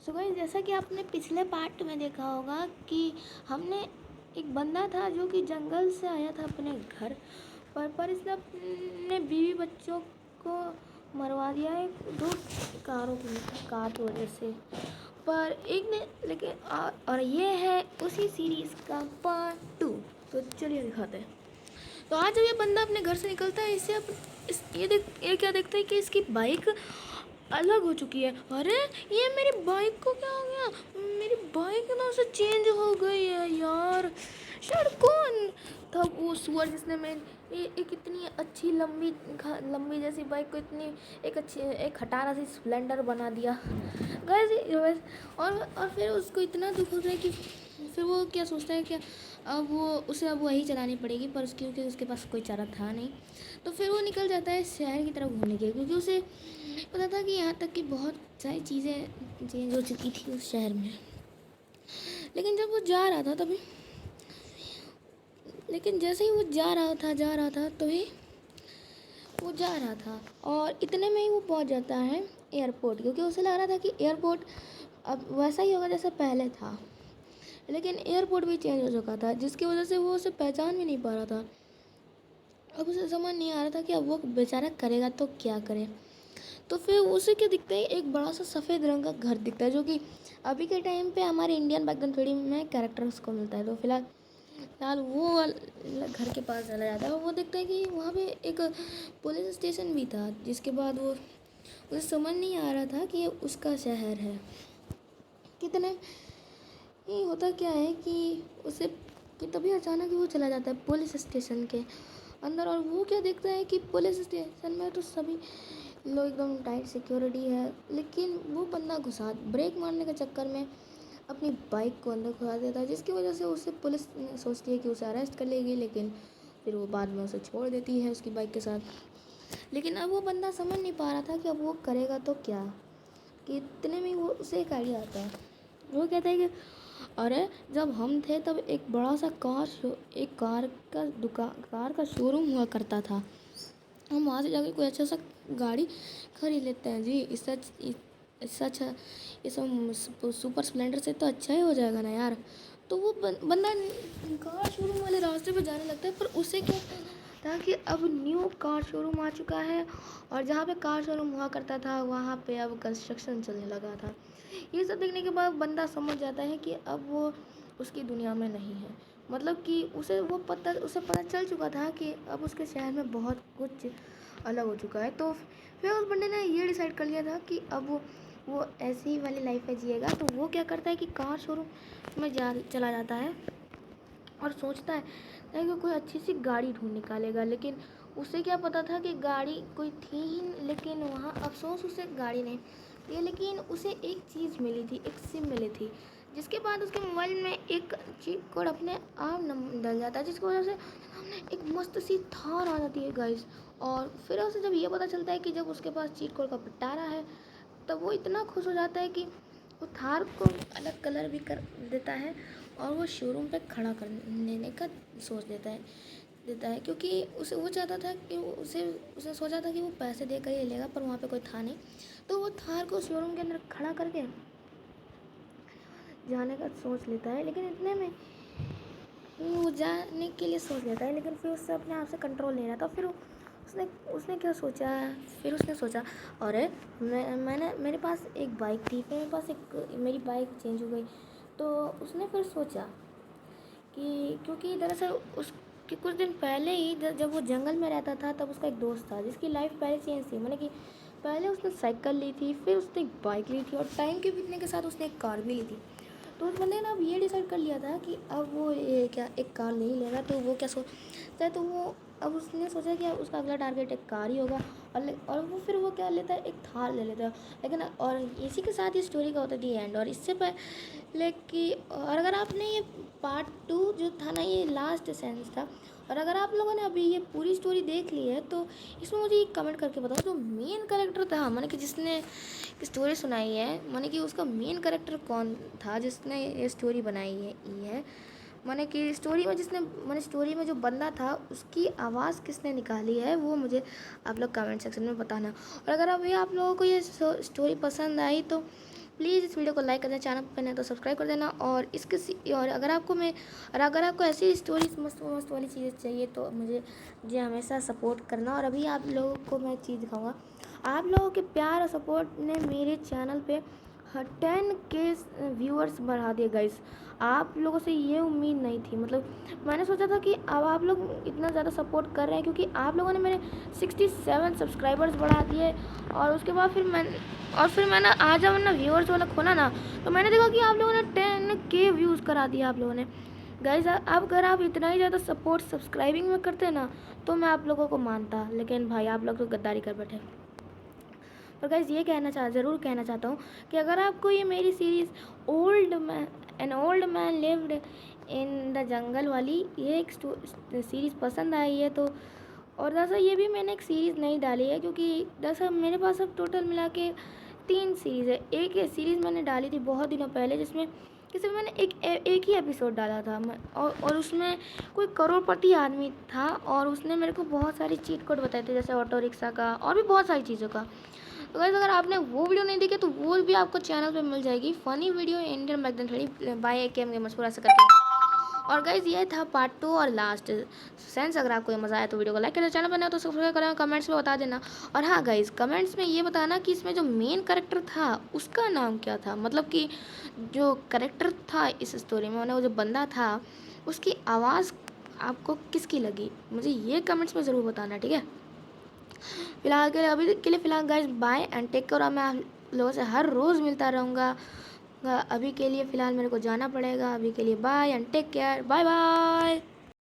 So guys, जैसा कि आपने पिछले पार्ट में देखा होगा कि हमने एक बंदा था जो कि जंगल से आया था अपने घर पर इसने अपने बीवी बच्चों को मरवा दिया है दो कार की वजह से। पर एक ने लेकिन और ये है उसी सीरीज़ का पार्ट 2। तो चलिए दिखाते हैं। तो आज जब ये बंदा अपने घर से निकलता है, ये क्या देखता है कि इसकी बाइक अलग हो चुकी है। अरे ये मेरी बाइक को क्या हो गया? मेरी बाइक ना से चेंज हो गई है यार। शायद कौन था वो सुअर जिसने एक इतनी अच्छी लंबी जैसी बाइक को इतनी एक खटारा सी स्प्लेंडर बना दिया गाइस। और फिर उसको इतना दुख होता है कि फिर वो क्या सोचता है कि अब वही चलानी पड़ेगी, पर क्योंकि उसके पास कोई चारा था नहीं। तो फिर वो निकल जाता है शहर की तरफ घूमने के लिए, क्योंकि उसे पता था कि यहाँ तक कि बहुत सारी चीज़ें चेंज हो चुकी थी उस शहर में। लेकिन जब वो जा रहा था तभी लेकिन जैसे ही वो जा रहा था तभी वो जा रहा था और इतने में ही वो पहुँच जाता है एयरपोर्ट, क्योंकि उसे लग रहा था कि एयरपोर्ट अब वैसा ही होगा जैसा पहले था। लेकिन एयरपोर्ट भी चेंज हो चुका था, जिसकी वजह से वो उसे पहचान भी नहीं पा रहा था। अब उसे समझ नहीं आ रहा था कि अब वो बेचारा करेगा तो क्या करे। तो फिर उसे क्या दिखता है, एक बड़ा सा सफ़ेद रंग का घर दिखता है, जो कि अभी के टाइम पे हमारे इंडियन बैकग्राउंड थ्री में कैरेक्टर्स को मिलता है। तो फिलहाल वो घर के पास चला जाता है और वो देखता है कि वहाँ पे एक पुलिस स्टेशन भी था, जिसके बाद उसे समझ नहीं आ रहा था कि ये उसका शहर है। कितने ये होता क्या है कि तभी अचानक ही वो चला जाता है पुलिस स्टेशन के अंदर, और वो क्या देखता है कि पुलिस स्टेशन में तो सभी लोग एकदम टाइट सिक्योरिटी है, लेकिन वो बंदा ब्रेक मारने के चक्कर में अपनी बाइक को अंदर घुसा देता है, जिसकी वजह से उसे पुलिस सोचती है कि उसे अरेस्ट कर लेगी, लेकिन फिर वो बाद में उसे छोड़ देती है उसकी बाइक के साथ। लेकिन अब वो बंदा समझ नहीं पा रहा था कि अब वो करेगा तो क्या, कि इतने में वो उसे एक आइडिया आता है। वो कहता है कि अरे जब हम थे तब एक बड़ा सा कार का शोरूम हुआ करता था, हम वहाँ से जाकर कोई अच्छा सा गाड़ी खरीद लेते हैं जी। इससे अच्छा ये सब सुपर स्प्लेंडर से तो अच्छा ही हो जाएगा ना यार। तो वो बंदा कार शोरूम वाले रास्ते पे जाने लगता है, पर उसे क्या था कि अब न्यू कार शोरूम आ चुका है और जहाँ पे कार शोरूम हुआ करता था वहाँ पे अब कंस्ट्रक्शन चलने लगा था। ये सब देखने के बाद बंदा समझ जाता है कि अब वो उसकी दुनिया में नहीं है। मतलब कि उसे पता चल चुका था कि अब उसके शहर में बहुत कुछ अलग हो चुका है। तो फिर उस बंदे ने ये डिसाइड कर लिया था कि अब वो ऐसी ही वाली लाइफ में जिएगा। तो वो क्या करता है कि कार शोरूम में चला जाता है और सोचता है कि कोई अच्छी सी गाड़ी ढूंढ निकालेगा। लेकिन उसे क्या पता था कि गाड़ी कोई थी ही, लेकिन वहाँ अफसोस उसे गाड़ी नहीं थी। लेकिन उसे एक चीज़ मिली थी, एक सिम मिली थी, जिसके बाद उसके मोबाइल में एक चीट कोड अपने आप डल जाता है, जिसकी वजह से एक मस्त सी थार आ जाती है गाइस। और फिर उसे जब ये पता चलता है कि जब उसके पास चीट कोड का पिटारा है, तब वो इतना खुश हो जाता है कि वो थार को अलग कलर भी कर देता है और वो शोरूम पे खड़ा कर लेने का सोच देता है, क्योंकि उसे वो चाहता था कि उसे सोचा था कि वो पैसे देकर ही लेगा, पर वहाँ पे कोई था नहीं। तो वो थार को शोरूम के अंदर खड़ा करके जाने का सोच लेता है। लेकिन इतने में वो जाने के लिए सोच लेता है, लेकिन फिर उससे अपने आप से कंट्रोल नहीं रहता। फिर उसने क्या सोचा, फिर उसने सोचा अरे मेरे पास एक बाइक थी, फिर मेरी बाइक चेंज हो गई। तो उसने फिर सोचा कि क्योंकि दरअसल उसके कुछ दिन पहले ही जब वो जंगल में रहता था, तब उसका एक दोस्त था जिसकी लाइफ पहले चेंज थी। मैंने कि पहले उसने साइकिल ली थी, फिर उसने एक बाइक ली थी और टाइम के बीतने के साथ उसने एक कार भी ली थी। तो उस बंदे ने अब ये डिसाइड कर लिया था कि अब वो एक कार नहीं लेगा। तो वो क्या सोचता है, तो वो अब उसने सोचा कि उसका अगला टारगेट एक कार ही होगा। और वो क्या लेता है, एक थार ले लेता है। लेकिन और इसी के साथ ही स्टोरी का होता है दी एंड। और इससे पहले कि और अगर आपने ये पार्ट 2 जो था ना, ये लास्ट सेंस था, और अगर आप लोगों ने अभी ये पूरी स्टोरी देख ली है तो इसमें मुझे एक कमेंट करके बताओ, जो मेन कैरेक्टर था माने कि जिसने स्टोरी सुनाई है, माने कि उसका मेन कैरेक्टर कौन था जिसने ये स्टोरी बनाई है। माने कि स्टोरी में जो बंदा था उसकी आवाज़ किसने निकाली है, वो मुझे आप लोग कमेंट सेक्शन में बताना। और अगर अभी आप लोगों को ये स्टोरी पसंद आई तो प्लीज़ इस वीडियो को लाइक कर देना, चैनल पर नहीं तो सब्सक्राइब कर देना। और और अगर आपको ऐसी स्टोरीज मस्त मस्त वाली चीज़ें चाहिए तो मुझे हमेशा सपोर्ट करना। और अभी आप लोगों को मैं चीज़ दिखाऊंगा। आप लोगों के प्यार और सपोर्ट ने मेरे चैनल पे 10K व्यूअर्स बढ़ा दिए गाइस। आप लोगों से ये उम्मीद नहीं थी। मतलब मैंने सोचा था कि अब आप लोग इतना ज़्यादा सपोर्ट कर रहे हैं क्योंकि आप लोगों ने मेरे 67 सब्सक्राइबर्स बढ़ा दिए। और उसके बाद फिर मैंने आज जब ना व्यूअर्स वाला खोला ना, तो मैंने देखा कि आप लोगों ने 10K व्यूज़ करा दिया आप लोगों ने। गाइस अब अगर आप इतना ही ज़्यादा सपोर्ट सब्सक्राइबिंग में करते ना तो मैं आप लोगों को मानता, लेकिन भाई आप लोग तो गद्दारी कर बैठे। और गाइस ये ज़रूर कहना चाहता हूँ कि अगर आपको ये मेरी series an old man lived in the jungle वाली ये एक सीरीज़ पसंद आई है तो, और दरअसल ये भी मैंने एक सीरीज़ नहीं डाली है क्योंकि दरअसल मेरे पास अब टोटल मिला के 3 सीरीज़ है। एक सीरीज़ मैंने डाली थी बहुत दिनों पहले जिसमें मैंने एक ही एपिसोड डाला था और उसमें कोई करोड़पति आदमी था और उसने मेरे को बहुत सारी चीट कोड बताए थे, जैसे ऑटो रिक्शा का और भी बहुत सारी चीज़ों का। तो गाइस अगर आपने वो वीडियो नहीं देखी तो वो भी आपको चैनल पे मिल जाएगी, funny video Indian magazine 3 by AKM gamers पूरा ऐसा करके। और गाइस ये था पार्ट 2 और लास्ट सेंस। अगर आपको ये मज़ा आया तो वीडियो को लाइक करना, चैनल पर नए हो तो सब्सक्राइब करना, कमेंट्स में बता देना। और हाँ गाइस कमेंट्स में ये बताना कि इसमें जो मेन कैरेक्टर था उसका नाम क्या था। मतलब कि जो कैरेक्टर था इस स्टोरी में, वो जो बंदा था उसकी आवाज़ आपको किसकी लगी, मुझे ये कमेंट्स में ज़रूर बताना, ठीक है। फिलहाल के लिए अभी के लिए फ़िलहाल guys bye and take care. मैं आप लोगों से हर रोज़ मिलता रहूँगा। अभी के लिए फ़िलहाल मेरे को जाना पड़ेगा। अभी के लिए bye and take care, bye bye.